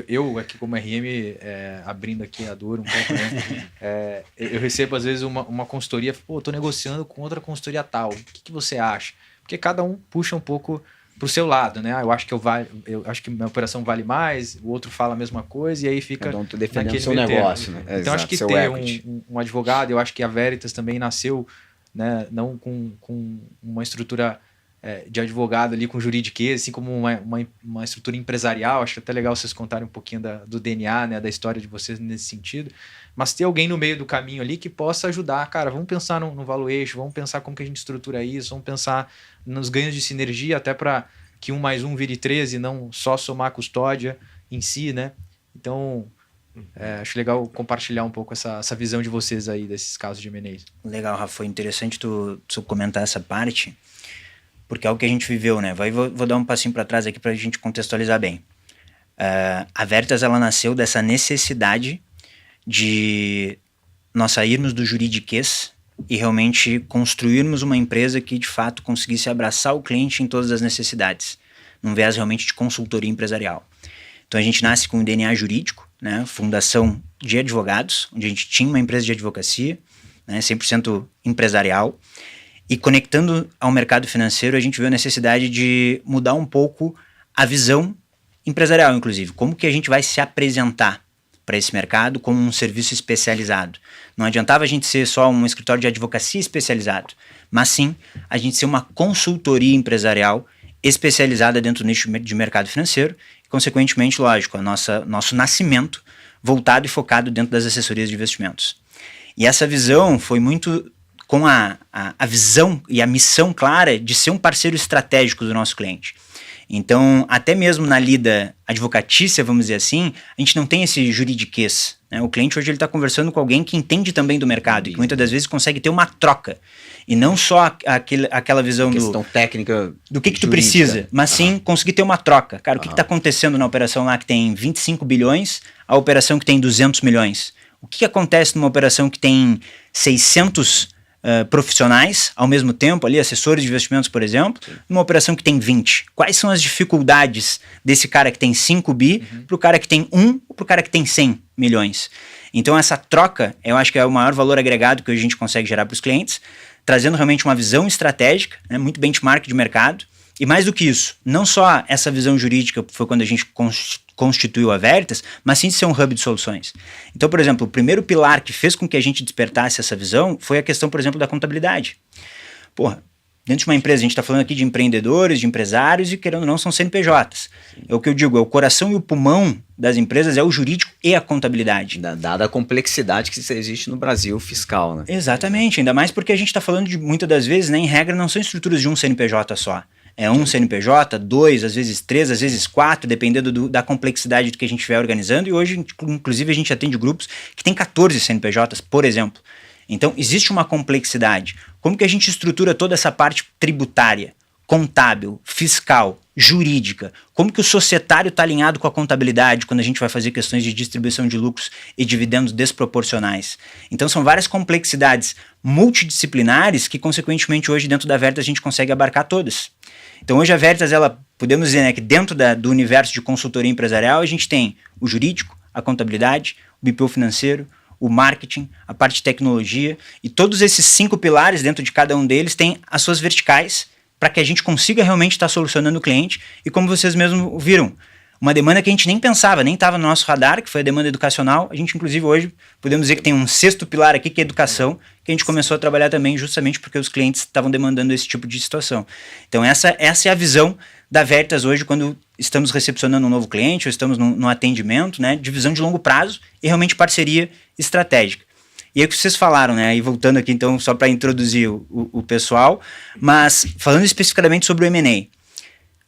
eu aqui como RM, abrindo aqui a dor um pouco, né? Eu recebo às vezes uma consultoria, pô, tô negociando com outra consultoria tal, o que você acha? Porque cada um puxa um pouco pro seu lado, né? Eu acho que minha operação vale mais, o outro fala a mesma coisa e aí fica cada um tá defendendo naquele seu meio negócio, termo. né? Então acho que seu ter equity. um advogado, eu acho que a Veritas também nasceu, né, não com uma estrutura de advogado ali com juridiquês, assim como uma estrutura empresarial. Acho até legal vocês contarem um pouquinho do DNA, né, da história de vocês nesse sentido. Mas ter alguém no meio do caminho ali que possa ajudar. Cara, vamos pensar no valuation, vamos pensar como que a gente estrutura isso, vamos pensar nos ganhos de sinergia, até para que 1 mais 1 vire 13 e não só somar a custódia em si, né? Então, acho legal compartilhar um pouco essa visão de vocês aí desses casos de M&A. Legal, Rafa, foi interessante tu comentar essa parte, porque é o que a gente viveu, né? Vou dar um passinho para trás aqui para a gente contextualizar bem. A Veritas, ela nasceu dessa necessidade de nós sairmos do juridiquês e realmente construirmos uma empresa que de fato conseguisse abraçar o cliente em todas as necessidades, num viés realmente de consultoria empresarial. Então a gente nasce com um DNA jurídico, né? Fundação de advogados, onde a gente tinha uma empresa de advocacia, né? 100% empresarial, e conectando ao mercado financeiro a gente viu a necessidade de mudar um pouco a visão empresarial, inclusive, como que a gente vai se apresentar para esse mercado como um serviço especializado. Não adiantava a gente ser só um escritório de advocacia especializado, mas sim a gente ser uma consultoria empresarial especializada dentro do nicho de mercado financeiro e, consequentemente, lógico, nosso nascimento voltado e focado dentro das assessorias de investimentos. E essa visão foi muito com a visão e a missão clara de ser um parceiro estratégico do nosso cliente. Então, até mesmo na lida advocatícia, vamos dizer assim, a gente não tem esse juridiquês, né? O cliente hoje está conversando com alguém que entende também do mercado e que muitas das vezes consegue ter uma troca. E não só aquela visão questão técnica do que tu precisa, mas sim conseguir ter uma troca. Cara, o que está acontecendo na operação lá que tem 25 bilhões, a operação que tem 200 milhões? O que acontece numa operação que tem 600 profissionais ao mesmo tempo, ali, assessores de investimentos, por exemplo, numa operação que tem 20? Quais são as dificuldades desse cara que tem 5 bi para o cara que tem 1 ou para o cara que tem 100 milhões? Então essa troca, eu acho que é o maior valor agregado que a gente consegue gerar para os clientes, trazendo realmente uma visão estratégica, né, muito benchmark de mercado, e mais do que isso, não só essa visão jurídica foi quando a gente constituiu a Veritas, mas sim de ser um hub de soluções. Então, por exemplo, o primeiro pilar que fez com que a gente despertasse essa visão foi a questão, por exemplo, da contabilidade. Porra, dentro de uma empresa, a gente está falando aqui de empreendedores, de empresários e, querendo ou não, são CNPJs. É o que eu digo, é o coração e o pulmão das empresas, é o jurídico e a contabilidade. Dada a complexidade que existe no Brasil fiscal, né? Exatamente, ainda mais porque a gente está falando de, muitas das vezes, né, em regra, não são estruturas de um CNPJ só. É um CNPJ, 2, às vezes 3, às vezes 4, dependendo da complexidade do que a gente estiver organizando. E hoje, inclusive, a gente atende grupos que tem 14 CNPJs, por exemplo. Então, existe uma complexidade. Como que a gente estrutura toda essa parte tributária, contábil, fiscal, jurídica? Como que o societário está alinhado com a contabilidade quando a gente vai fazer questões de distribuição de lucros e dividendos desproporcionais? Então, são várias complexidades multidisciplinares que, consequentemente, hoje, dentro da Veritas, a gente consegue abarcar todas. Então, hoje a Veritas, podemos dizer, né, que dentro do universo de consultoria empresarial, a gente tem o jurídico, a contabilidade, o BPO financeiro, o marketing, a parte de tecnologia, e todos esses 5 pilares, dentro de cada um deles, têm as suas verticais para que a gente consiga realmente estar solucionando o cliente. E como vocês mesmos viram, uma demanda que a gente nem pensava, nem estava no nosso radar, que foi a demanda educacional. A gente, inclusive, hoje, podemos dizer que tem um 6º pilar aqui, que é a educação, que a gente começou a trabalhar também justamente porque os clientes estavam demandando esse tipo de situação. Então, essa é a visão da Veritas hoje, quando estamos recepcionando um novo cliente, ou estamos no atendimento, né, de visão de longo prazo e realmente parceria estratégica. E aí o que vocês falaram, né, e voltando aqui, então, só para introduzir o pessoal, mas falando especificamente sobre o M&A.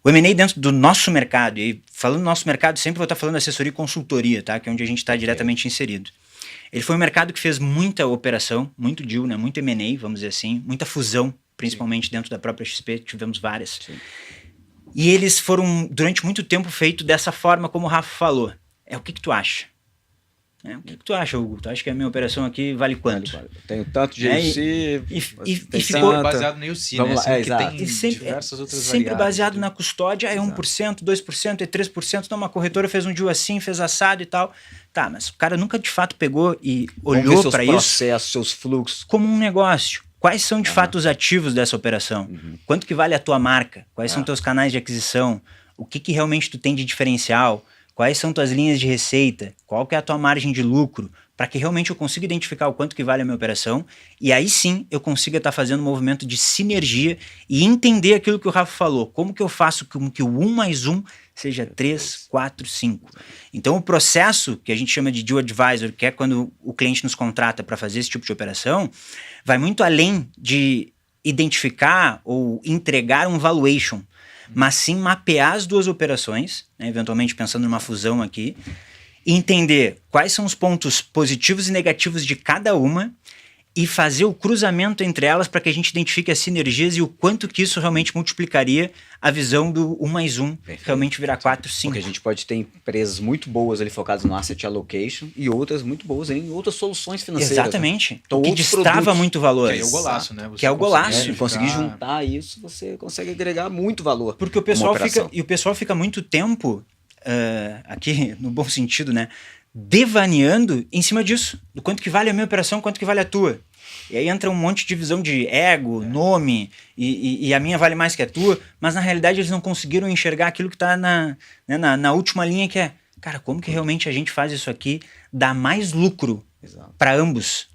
O M&A dentro do nosso mercado, e falando do nosso mercado, sempre vou estar falando assessoria e consultoria, tá? Que é onde a gente está diretamente inserido. Ele foi um mercado que fez muita operação, muito deal, né? Muito M&A, vamos dizer assim, muita fusão, principalmente dentro da própria XP, tivemos várias. Sim. E eles foram, durante muito tempo, feitos dessa forma como o Rafa falou. O que tu acha? O que tu acha, Hugo? Tu acha que a minha operação aqui vale quanto? Tenho tanto de UC, e ficou baseado no UC, né? Vamos lá, Exato. E sempre baseado na custódia, é 1%, 2%, é 3%. Então, uma corretora fez um deal assim, fez assado e tal. Tá, mas o cara nunca de fato pegou e olhou para isso. Processos, seus fluxos. Como um negócio. Quais são de fato os ativos dessa operação? Quanto que vale a tua marca? Quais são teus canais de aquisição? O que realmente tu tem de diferencial? Quais são tuas linhas de receita? Qual que é a tua margem de lucro? Para que realmente eu consiga identificar o quanto que vale a minha operação e aí sim eu consiga estar fazendo um movimento de sinergia e entender aquilo que o Rafa falou. Como que eu faço com que o 1 mais 1 seja 3, 4, 5? Então o processo que a gente chama de deal advisor, que é quando o cliente nos contrata para fazer esse tipo de operação, vai muito além de identificar ou entregar um valuation, mas sim mapear as duas operações, né, eventualmente pensando numa fusão aqui, e entender quais são os pontos positivos e negativos de cada uma e fazer o cruzamento entre elas para que a gente identifique as sinergias e o quanto que isso realmente multiplicaria a visão do 1 mais 1, realmente virar 4, 5. Porque a gente pode ter empresas muito boas ali focadas no asset allocation e outras muito boas em outras soluções financeiras. Exatamente. Então, que outros destrava produtos, muito valor. Que é o golaço, né? Que é o golaço. Conseguir juntar isso, você consegue agregar muito valor. Porque o pessoal fica muito tempo, aqui no bom sentido, né? Devaneando em cima disso, do quanto que vale a minha operação, quanto que vale a tua. E aí entra um monte de visão de ego, nome, e a minha vale mais que a tua, mas na realidade eles não conseguiram enxergar aquilo que está na última linha, que é, cara, como que realmente a gente faz isso aqui dá mais lucro para ambos?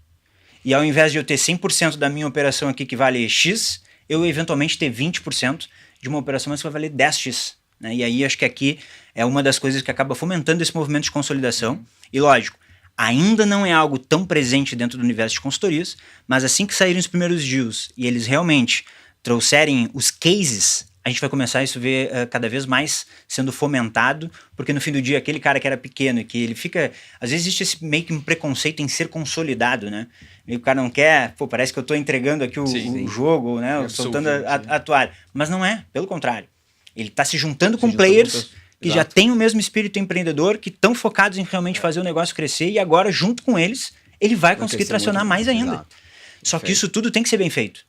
E ao invés de eu ter 100% da minha operação aqui que vale X, eu eventualmente ter 20% de uma operação que vai valer 10X. Né? E aí acho que aqui é uma das coisas que acaba fomentando esse movimento de consolidação. E lógico, ainda não é algo tão presente dentro do universo de consultorias, mas assim que saírem os primeiros deals e eles realmente trouxerem os cases, a gente vai começar a isso ver cada vez mais sendo fomentado, porque no fim do dia aquele cara que era pequeno e que ele fica... Às vezes existe esse meio que um preconceito em ser consolidado, né? E o cara não quer, parece que eu estou entregando aqui o jogo, né? Soltando a toalha. Mas não é, pelo contrário. Ele está se juntando com players que já têm o mesmo espírito empreendedor, que estão focados em realmente fazer o negócio crescer e agora, junto com eles, ele vai conseguir tracionar mais ainda. Exato. Só que isso tudo tem que ser bem feito.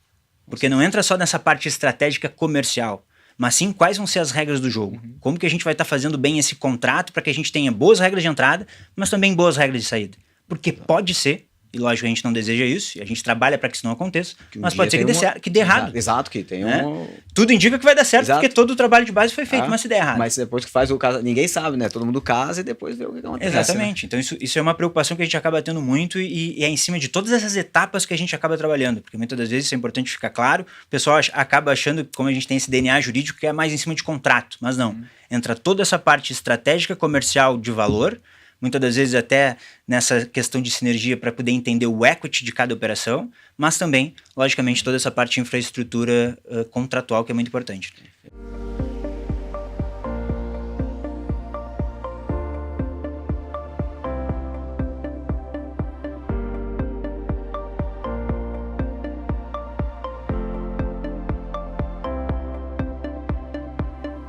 Porque não entra só nessa parte estratégica comercial, mas sim quais vão ser as regras do jogo. Como que a gente vai estar fazendo bem esse contrato para que a gente tenha boas regras de entrada, mas também boas regras de saída. Porque pode ser, e lógico a gente não deseja isso, e a gente trabalha para que isso não aconteça, mas pode ser que dê errado. Exato, que tem Tudo indica que vai dar certo, porque todo o trabalho de base foi feito, mas se der errado. Mas depois que faz o caso, ninguém sabe, né? Todo mundo casa e depois vê o que acontece. Exatamente. Né? Então isso é uma preocupação que a gente acaba tendo muito e é em cima de todas essas etapas que a gente acaba trabalhando, porque muitas das vezes isso é importante ficar claro, o pessoal acaba achando que como a gente tem esse DNA jurídico que é mais em cima de contrato, mas não. Entra toda essa parte estratégica, comercial de valor, muitas das vezes até nessa questão de sinergia para poder entender o equity de cada operação, mas também, logicamente, toda essa parte de infraestrutura contratual que é muito importante.